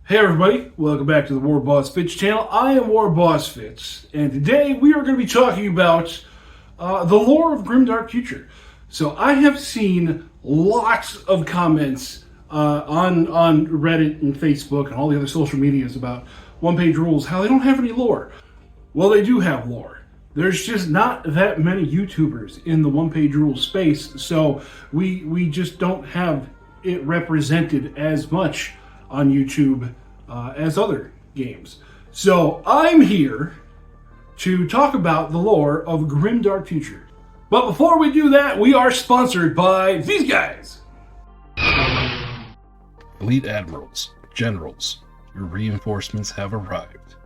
Hey everybody, welcome back to the warbossfitz channel. I am warbossfitz, and today we are going to be talking about the lore of Grimdark Future. So I have seen lots of comments on Reddit and Facebook and all the other social medias about one-page rules, how they don't have any lore. Well, they do have lore. There's just not that many YouTubers in the one-page rules space, so we just don't have it represented as much on YouTube as other games. So I'm here to talk about the lore of Grimdark Future. But before we do that, we are sponsored by these guys. Elite Admirals, Generals, your reinforcements have arrived.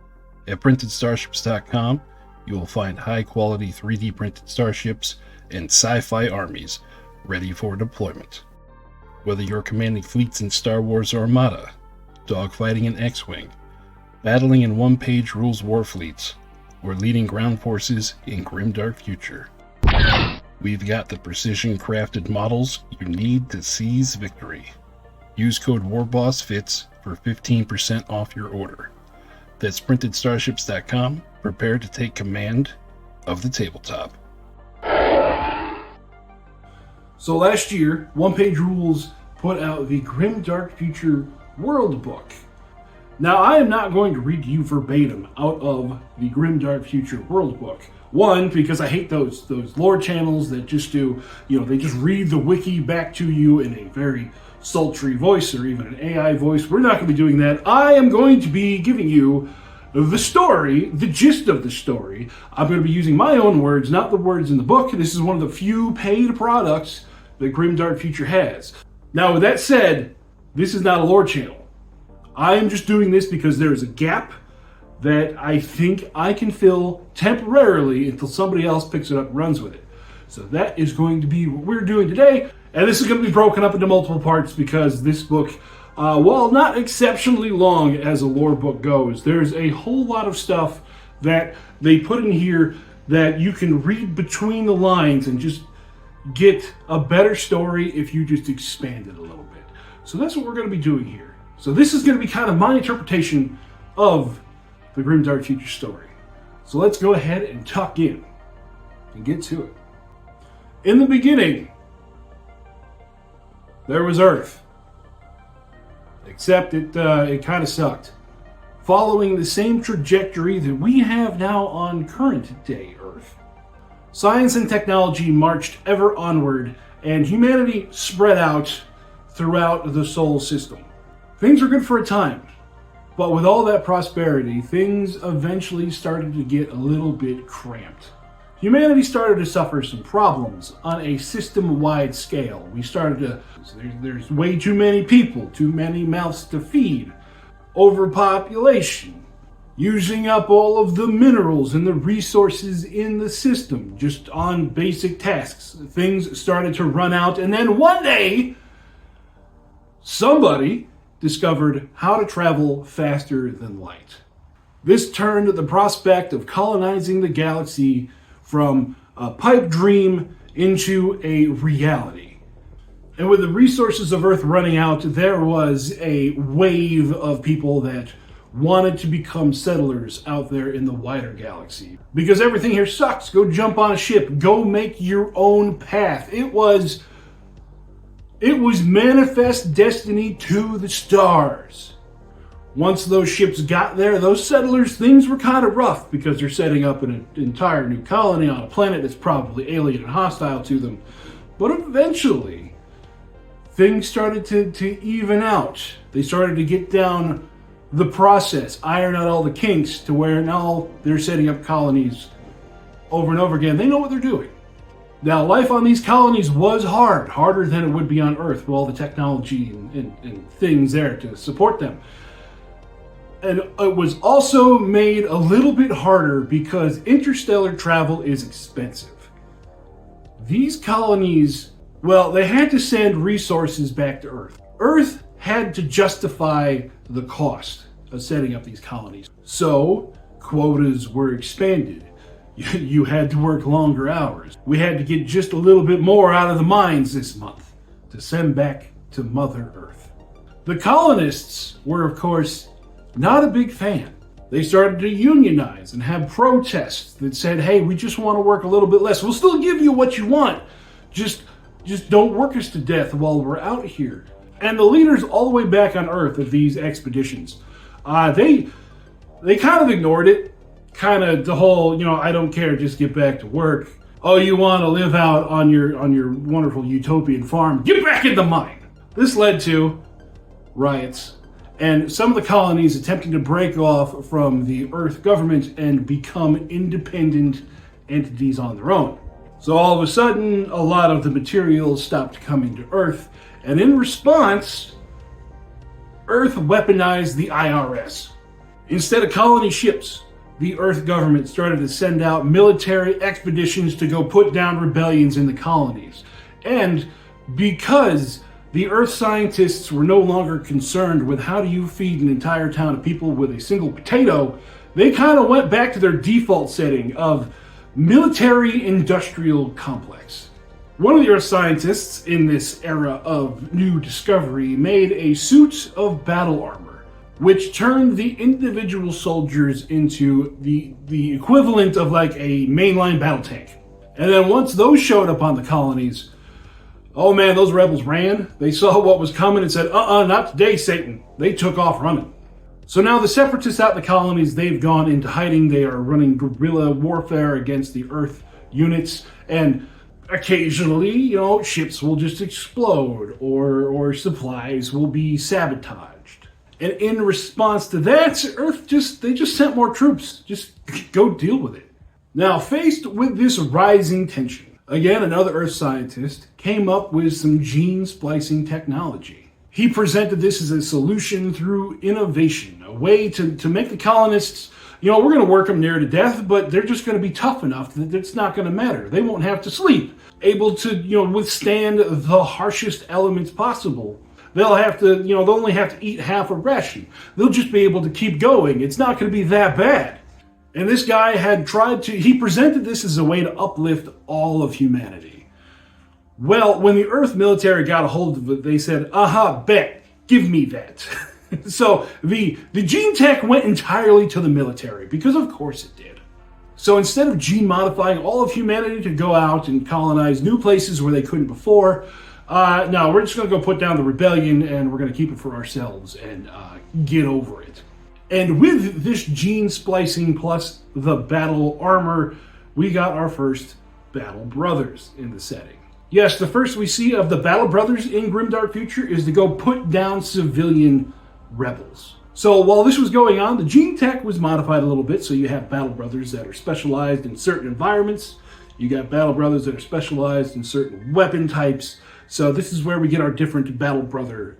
At PrintedStarships.com, you will find high-quality 3D printed starships and sci-fi armies ready for deployment. Whether you're commanding fleets in Star Wars or Armada, dogfighting in X-Wing, battling in one-page rules war fleets, or leading ground forces in Grimdark Future, we've got the precision-crafted models you need to seize victory. Use code warbossfitz for 15% off your order. That's PrintedStarships.com, prepared to take command of the tabletop. So last year, One Page Rules put out the Grimdark Future World Book. Now, I am not going to read to you verbatim out of the Grimdark Future World Book. One, because I hate those lore channels that just do, they just read the wiki back to you in a very sultry voice or even an AI voice. We're not going to be doing that. I am going to be giving you the story, the gist of the story. I'm going to be using my own words, not the words in the book. This is one of the few paid products that Grimdark Future has. Now, with that said, this is not a lore channel. I am just doing this because there is a gap that I think I can fill temporarily until somebody else picks it up and runs with it. So that is going to be what we're doing today. And this is going to be broken up into multiple parts because this book, while not exceptionally long as a lore book goes, there's a whole lot of stuff that they put in here that you can read between the lines and just get a better story if you just expand it a little bit. So that's what we're going to be doing here. So this is going to be kind of my interpretation of the Grimdark Future story. So let's go ahead and tuck in and get to it. In the beginning, there was Earth. Except it kind of sucked. Following the same trajectory that we have now on current day Earth. Science and technology marched ever onward, and humanity spread out throughout the solar system. Things were good for a time, but with all that prosperity, things eventually started to get a little bit cramped. Humanity started to suffer some problems on a system-wide scale. We started to, there's way too many people, too many mouths to feed, overpopulation, using up all of the minerals and the resources in the system, just on basic tasks. Things started to run out, and then one day, somebody discovered how to travel faster than light. This turned the prospect of colonizing the galaxy from a pipe dream into a reality. And with the resources of Earth running out, there was a wave of people that wanted to become settlers out there in the wider galaxy. Because everything here sucks. Go jump on a ship. Go make your own path. It was manifest destiny to the stars. Once those ships got there, those settlers, things were kind of rough because they're setting up an entire new colony on a planet that's probably alien and hostile to them. But eventually, things started to even out. They started to get down the process, iron out all the kinks to where now they're setting up colonies over and over again. They know what they're doing. Now, life on these colonies was hard, harder than it would be on Earth with all the technology and things there to support them. And it was also made a little bit harder because interstellar travel is expensive. These colonies, well, they had to send resources back to Earth. Earth had to justify the cost of setting up these colonies. So, quotas were expanded. You had to work longer hours. We had to get just a little bit more out of the mines this month to send back to Mother Earth. The colonists were, of course, not a big fan. They started to unionize and have protests that said, hey, we just want to work a little bit less. We'll still give you what you want. Just don't work us to death while we're out here. And the leaders all the way back on Earth of these expeditions, they kind of ignored it. Kind of the whole, I don't care, just get back to work. Oh, you want to live out on your wonderful utopian farm? Get back in the mine. This led to riots and some of the colonies attempting to break off from the Earth government and become independent entities on their own. So all of a sudden, a lot of the materials stopped coming to Earth, and in response, Earth weaponized the IRS. Instead of colony ships, the Earth government started to send out military expeditions to go put down rebellions in the colonies. And because the Earth scientists were no longer concerned with how do you feed an entire town of people with a single potato, they kind of went back to their default setting of military-industrial complex. One of the Earth scientists in this era of new discovery made a suit of battle armor, which turned the individual soldiers into the equivalent of like a mainline battle tank. And then once those showed up on the colonies, oh man, those rebels ran. They saw what was coming and said, not today, Satan. They took off running. So now the separatists out in the colonies, they've gone into hiding. They are running guerrilla warfare against the Earth units. And occasionally, ships will just explode or supplies will be sabotaged. And in response to that, Earth they just sent more troops. Just go deal with it. Now, faced with this rising tension, again, another Earth scientist came up with some gene splicing technology. He presented this as a solution through innovation, a way to make the colonists, we're going to work them near to death, but they're just going to be tough enough that it's not going to matter. They won't have to sleep, able to, withstand the harshest elements possible. They'll only have to eat half a ration. They'll just be able to keep going. It's not going to be that bad. And this guy he presented this as a way to uplift all of humanity. Well, when the Earth military got a hold of it, they said, bet, give me that. So the gene tech went entirely to the military, because of course it did. So instead of gene modifying all of humanity to go out and colonize new places where they couldn't before, no, we're just going to go put down the rebellion and we're going to keep it for ourselves and get over it. And with this gene splicing plus the battle armor, we got our first battle brothers in the setting. Yes, the first we see of the battle brothers in Grimdark Future is to go put down civilian rebels. So while this was going on, the gene tech was modified a little bit, so you have battle brothers that are specialized in certain environments. You got battle brothers that are specialized in certain weapon types. So this is where we get our different battle brother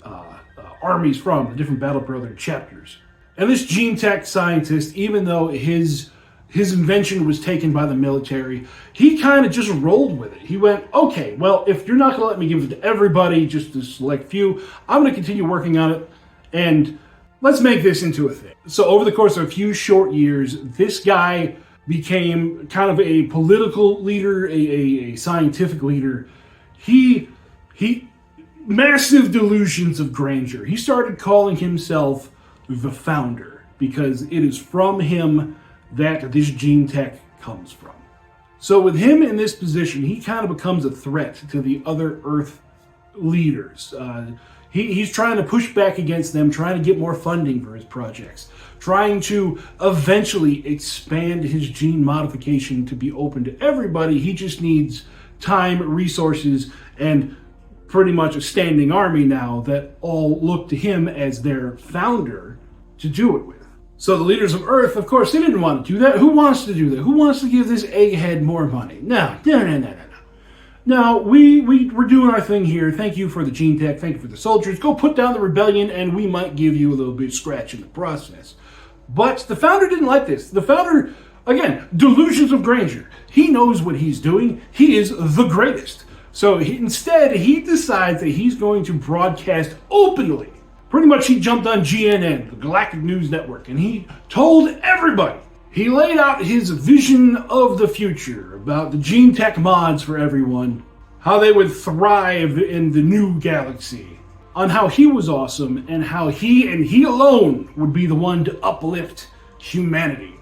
armies from, the different battle brother chapters. And this gene tech scientist, even though his invention was taken by the military, he kind of just rolled with it. He went, okay, well, if you're not going to let me give it to everybody, just a select few, I'm going to continue working on it, and let's make this into a thing. So over the course of a few short years, this guy became kind of a political leader, a scientific leader. He massive delusions of grandeur. He started calling himself the Founder, because it is from him that this gene tech comes from. So with him in this position, he kind of becomes a threat to the other Earth leaders. He's trying to push back against them, trying to get more funding for his projects, trying to eventually expand his gene modification to be open to everybody. He just needs time, resources, and pretty much a standing army now that all look to him as their founder to do it with. So the leaders of Earth, of course, they didn't want to do that. Who wants to do that? Who wants to give this egghead more money? No. No, we're doing our thing here. Thank you for the gene tech. Thank you for the soldiers. Go put down the rebellion, and we might give you a little bit of scratch in the process. But the Founder didn't like this. The Founder, again, delusions of grandeur. He knows what he's doing. He is the greatest. So instead, he decides that he's going to broadcast openly. Pretty much he jumped on GNN, the Galactic News Network, and he told everybody. He laid out his vision of the future about the gene tech mods for everyone, how they would thrive in the new galaxy. on how he was awesome and how he and he alone would be the one to uplift humanity.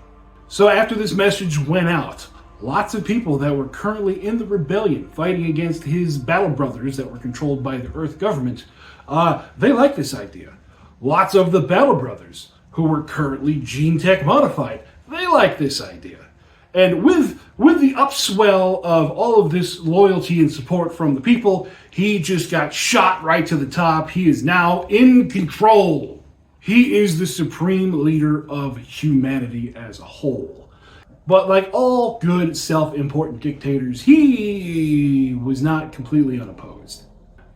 So after this message went out, lots of people that were currently in the rebellion fighting against his battle brothers that were controlled by the Earth government, they liked this idea. Lots of the battle brothers who were currently gene tech modified, they liked this idea. And with the upswell of all of this loyalty and support from the people, he just got shot right to the top. He is now in control. He is the supreme leader of humanity as a whole. But like all good self-important dictators, he was not completely unopposed.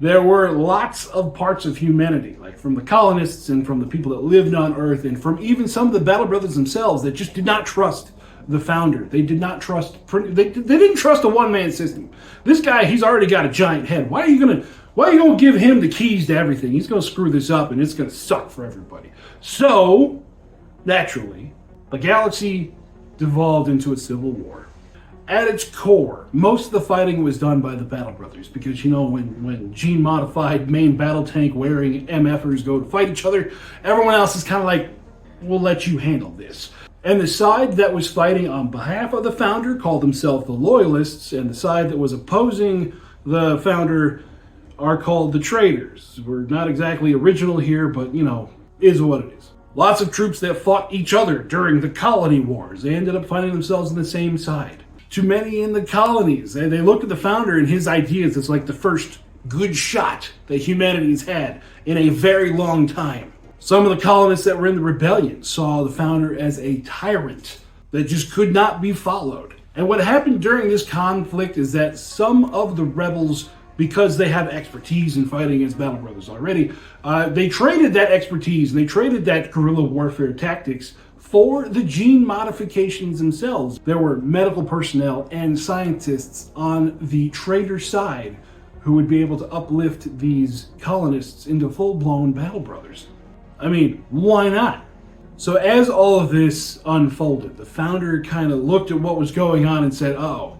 There were lots of parts of humanity, like from the colonists and from the people that lived on Earth and from even some of the battle brothers themselves that just did not trust the founder. They did not trust, they didn't trust a one-man system. This guy, he's already got a giant head. Why are you gonna give him the keys to everything? He's gonna screw this up and it's gonna suck for everybody. So, naturally, the galaxy devolved into a civil war. At its core, most of the fighting was done by the battle brothers because, you know, when gene-modified main battle tank wearing MFers go to fight each other, everyone else is kind of like, we'll let you handle this. And the side that was fighting on behalf of the founder called themselves the Loyalists, and the side that was opposing the founder are called the Traitors. We're not exactly original here, but, you know, is what it is. Lots of troops that fought each other during the colony wars. They ended up finding themselves on the same side. Too many in the colonies. They looked at the founder and his ideas as like the first good shot that humanity's had in a very long time. Some of the colonists that were in the rebellion saw the founder as a tyrant that just could not be followed. And what happened during this conflict is that some of the rebels, because they have expertise in fighting against battle brothers already, they traded that expertise and they traded that guerrilla warfare tactics for the gene modifications themselves. There were medical personnel and scientists on the traitor side who would be able to uplift these colonists into full-blown battle brothers. I mean, why not? So as all of this unfolded, the founder kind of looked at what was going on and said, oh,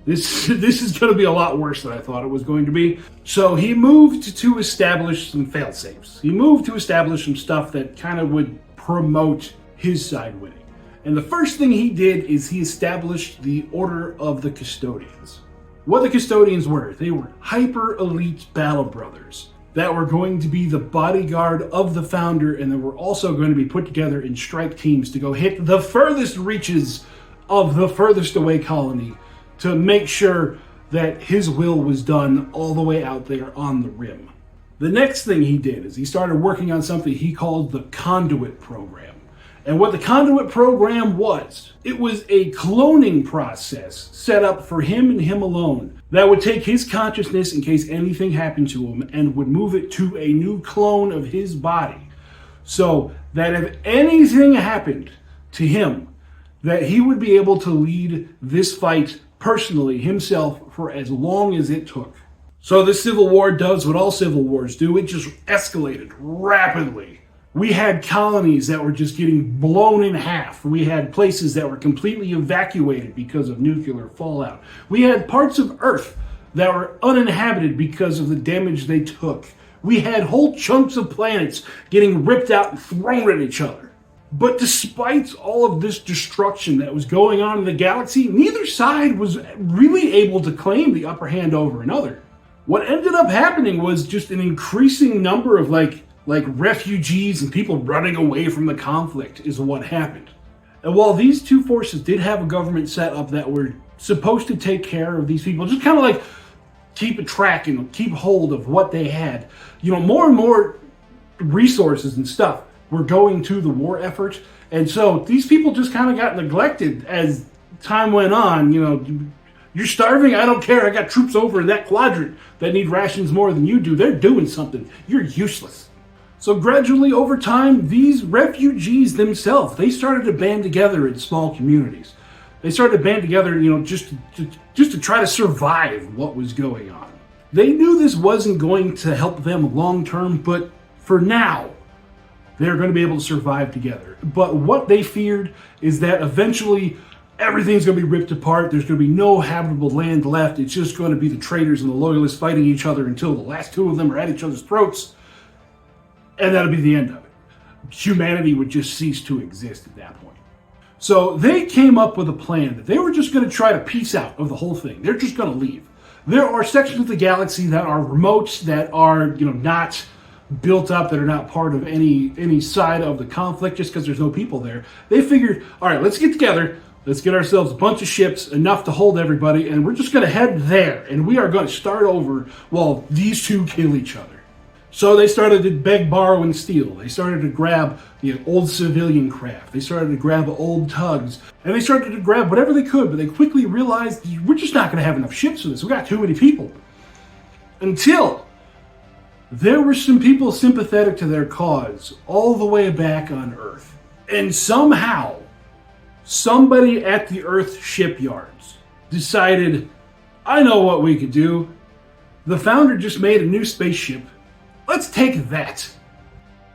this is going to be a lot worse than I thought it was going to be. So he moved to establish some fail-safes. He moved to establish some stuff that kind of would promote his side winning. And the first thing he did is he established the Order of the Custodians. What the Custodians were, they were hyper-elite battle brothers that were going to be the bodyguard of the founder, and they were also going to be put together in strike teams to go hit the furthest reaches of the furthest away colony to make sure that his will was done all the way out there on the rim. The next thing he did is he started working on something he called the Conduit Program. And what the Conduit Program was, it was a cloning process set up for him and him alone that would take his consciousness in case anything happened to him and would move it to a new clone of his body. So that if anything happened to him, that he would be able to lead this fight personally himself for as long as it took. So the Civil War does what all civil wars do. It just escalated rapidly. We had colonies that were just getting blown in half. We had places that were completely evacuated because of nuclear fallout. We had parts of Earth that were uninhabited because of the damage they took. We had whole chunks of planets getting ripped out and thrown at each other. But despite all of this destruction that was going on in the galaxy, neither side was really able to claim the upper hand over another. What ended up happening was just an increasing number of like refugees and people running away from the conflict is what happened. And while these two forces did have a government set up that were supposed to take care of these people, just kind of like keep a track and keep hold of what they had, you know, more and more resources and stuff were going to the war effort. And so these people just kind of got neglected as time went on. You know, you're starving? I don't care. I got troops over in that quadrant that need rations more than you do. They're doing something. You're useless. So gradually over time, these refugees themselves, they started to band together in small communities. They started to band together, you know, just to try to survive what was going on. They knew this wasn't going to help them long term, but for now, they're going to be able to survive together. But what they feared is that eventually everything's going to be ripped apart. There's going to be no habitable land left. It's just going to be the traitors and the loyalists fighting each other until the last two of them are at each other's throats. and that'll be the end of it. Humanity would just cease to exist at that point. So they came up with a plan that they were just going to try to peace out of the whole thing. They're just going to leave. There are sections of the galaxy that are remote, that are, not built up, that are not part of any side of the conflict just because there's no people there. They figured, all right, let's get together. Let's get ourselves a bunch of ships, enough to hold everybody, and we're just going to head there. And we are going to start over while these two kill each other. So they started to beg, borrow, and steal. They started to grab old civilian craft. They started to grab old tugs. And they started to grab whatever they could, but they quickly realized, we're just not going to have enough ships for this. We got too many people. Until there were some people sympathetic to their cause all the way back on Earth. And somehow, somebody at the Earth shipyards decided, I know what we could do. The founder just made a new spaceship. Let's take that.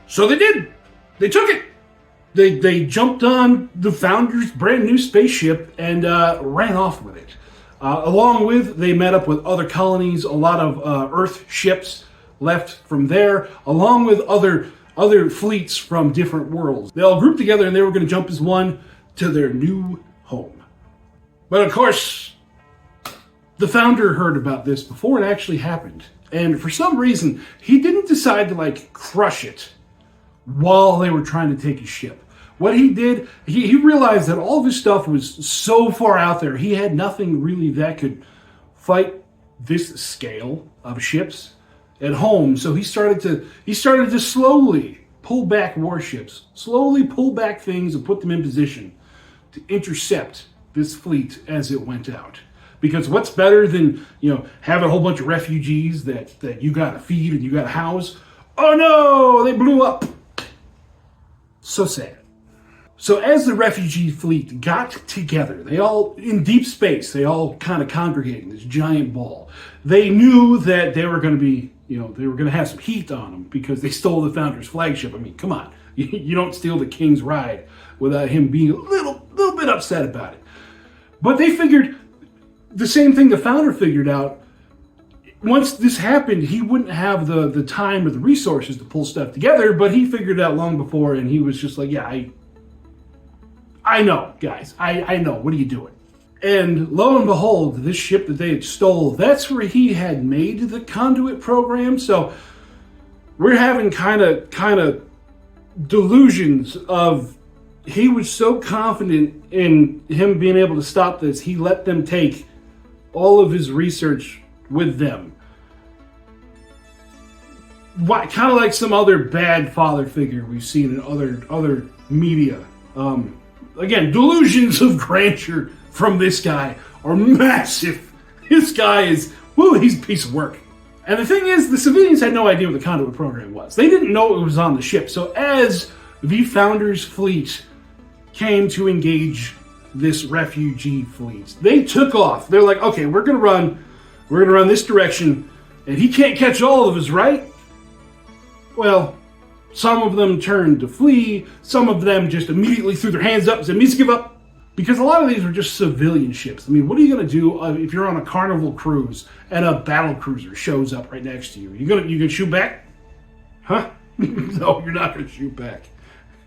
So they did. They took it. They jumped on the founder's brand new spaceship and ran off with it. Along with, they met up with other colonies, a lot of Earth ships left from there, along with other fleets from different worlds. They all grouped together and they were going to jump as one to their new home. But of course, the founder heard about this before it actually happened. And for some reason, he didn't decide to crush it while they were trying to take his ship. What he did, he realized that all of his stuff was so far out there, he had nothing really that could fight this scale of ships at home. So he started to slowly pull back warships, slowly pull back things and put them in position to intercept this fleet as it went out. Because what's better than, having a whole bunch of refugees that you gotta feed and you gotta house? Oh no, they blew up. So sad. So as the refugee fleet got together, they all, in deep space, they all kind of congregated in this giant ball. They knew that they were going to be, they were going to have some heat on them because they stole the founder's flagship. I mean, come on. You don't steal the king's ride without him being a little bit upset about it. But they figured the same thing the founder figured out. Once this happened, he wouldn't have the time or the resources to pull stuff together, but he figured it out long before, and he was just like, yeah, I know, guys. I know. What are you doing? And lo and behold, this ship that they had stole, that's where he had made the conduit program. So we're having kind of delusions of, he was so confident in him being able to stop this, he let them take all of his research with them. Kind of like some other bad father figure we've seen in other media. Again, delusions of grandeur from this guy are massive. This guy is, he's a piece of work. And the thing is, the civilians had no idea what the conduit program was. They didn't know it was on the ship. So as the Founder's fleet came to engage this refugee fleet, they took off. They're like, okay, we're gonna run this direction, and he can't catch all of us, right? Well, some of them turned to flee. Some of them just immediately threw their hands up and said, "Means give up." Because a lot of these were just civilian ships. I mean, what are you going to do if you're on a Carnival cruise and a battle cruiser shows up right next to you? You gonna shoot back? Huh? No, you're not going to shoot back.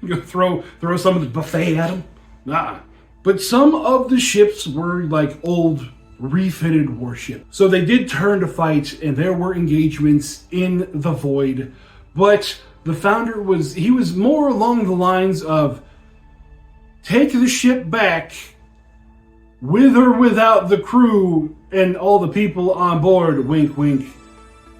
You're going to throw some of the buffet at them? Nah. But some of the ships were like old, refitted warships. So they did turn to fight, and there were engagements in the void. But the Founder was more along the lines of, take the ship back with or without the crew and all the people on board, wink wink.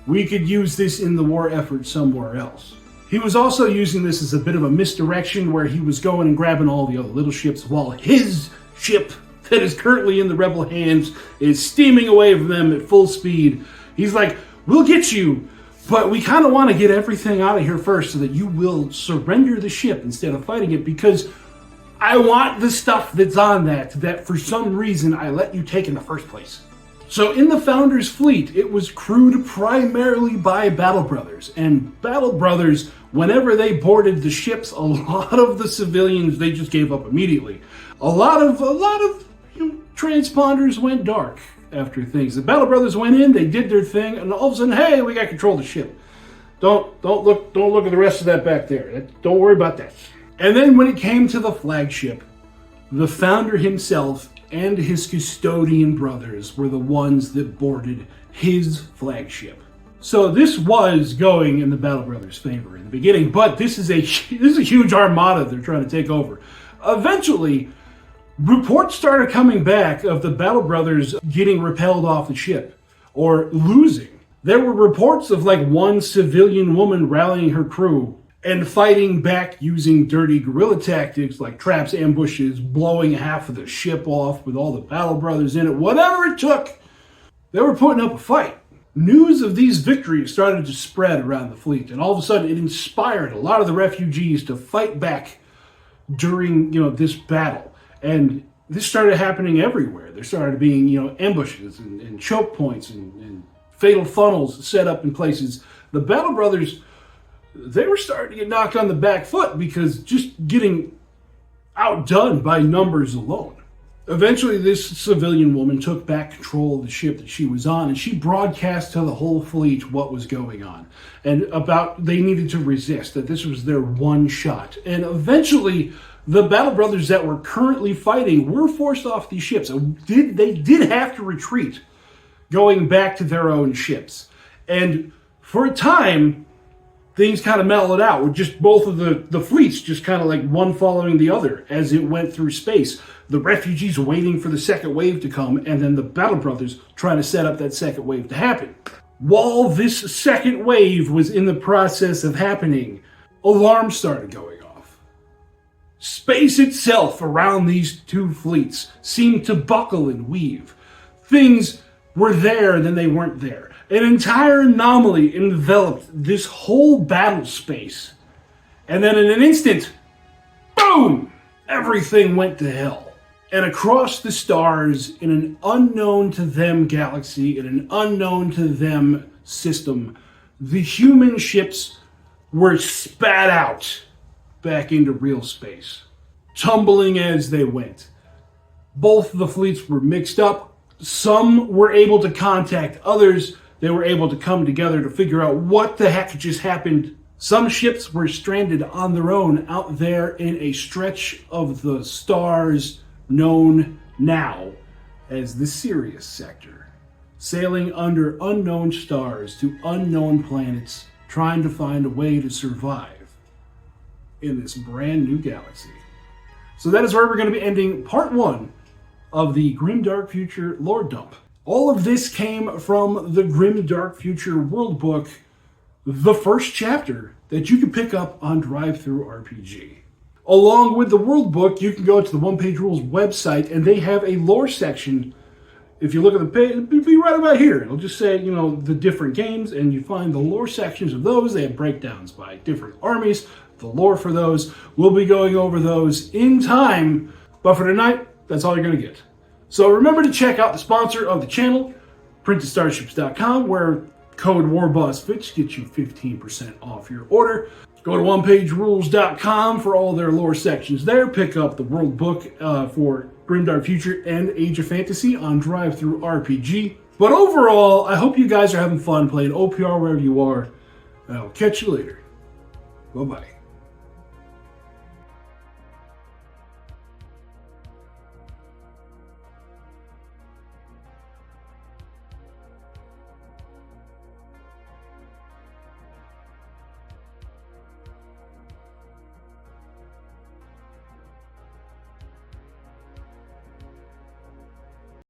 We could use this in the war effort somewhere else. He was also using this as a bit of a misdirection, where he was going and grabbing all the other little ships while his ship that is currently in the rebel hands is steaming away from them at full speed. He's like, we'll get you, but we kind of want to get everything out of here first so that you will surrender the ship instead of fighting it, because I want the stuff that's on that for some reason I let you take in the first place. So in the Founder's fleet, it was crewed primarily by Battle Brothers. And Battle Brothers, whenever they boarded the ships, a lot of the civilians, they just gave up immediately. A lot of transponders went dark after things. The Battle Brothers went in, they did their thing, and all of a sudden, hey, we got control of the ship. Don't look at the rest of that back there. Don't worry about that. And then when it came to the flagship, the founder himself and his custodian brothers were the ones that boarded his flagship. So this was going in the Battle Brothers' favor in the beginning, but this is a huge armada they're trying to take over. Eventually, reports started coming back of the Battle Brothers getting repelled off the ship or losing. There were reports of like one civilian woman rallying her crew and fighting back using dirty guerrilla tactics like traps, ambushes, blowing half of the ship off with all the Battle Brothers in it. Whatever it took, they were putting up a fight. News of these victories started to spread around the fleet, and all of a sudden it inspired a lot of the refugees to fight back during, this battle. And this started happening everywhere. There started being, ambushes and choke points and fatal funnels set up in places. The Battle Brothers, they were starting to get knocked on the back foot because just getting outdone by numbers alone. Eventually, this civilian woman took back control of the ship that she was on, and she broadcast to the whole fleet what was going on and about they needed to resist, that this was their one shot. And eventually, the Battle Brothers that were currently fighting were forced off these ships. They did have to retreat, going back to their own ships. And for a time, things kind of mellowed out with just both of the fleets just kind of like one following the other as it went through space. The refugees waiting for the second wave to come, and then the Battle Brothers trying to set up that second wave to happen. While this second wave was in the process of happening, alarms started going off. Space itself around these two fleets seemed to buckle and weave. Things were there and then they weren't there. An entire anomaly enveloped this whole battle space. And then in an instant, boom! Everything went to hell. And across the stars, in an unknown to them galaxy, in an unknown to them system, the human ships were spat out back into real space, tumbling as they went. Both the fleets were mixed up. Some were able to contact others. They were able to come together to figure out what the heck just happened. Some ships were stranded on their own out there in a stretch of the stars known now as the Sirius sector, sailing under unknown stars to unknown planets, trying to find a way to survive in this brand new galaxy. So that is where we're going to be ending part 1 of the Grimdark Future lore dump. All of this came from the Grimdark Future World Book, the first chapter that you can pick up on DriveThruRPG. Along with the World Book, you can go to the One Page Rules website, and they have a lore section. If you look at the page, it'll be right about here. It'll just say, the different games, and you find the lore sections of those. They have breakdowns by different armies, the lore for those. We'll be going over those in time, but for tonight, that's all you're going to get. So remember to check out the sponsor of the channel, PrintedStarships.com, where code warbossfitz gets you 15% off your order. Go to OnePageRules.com for all their lore sections there. Pick up the World Book for Grimdark Future and Age of Fantasy on DriveThruRPG. But overall, I hope you guys are having fun playing OPR wherever you are. And I'll catch you later. Bye-bye.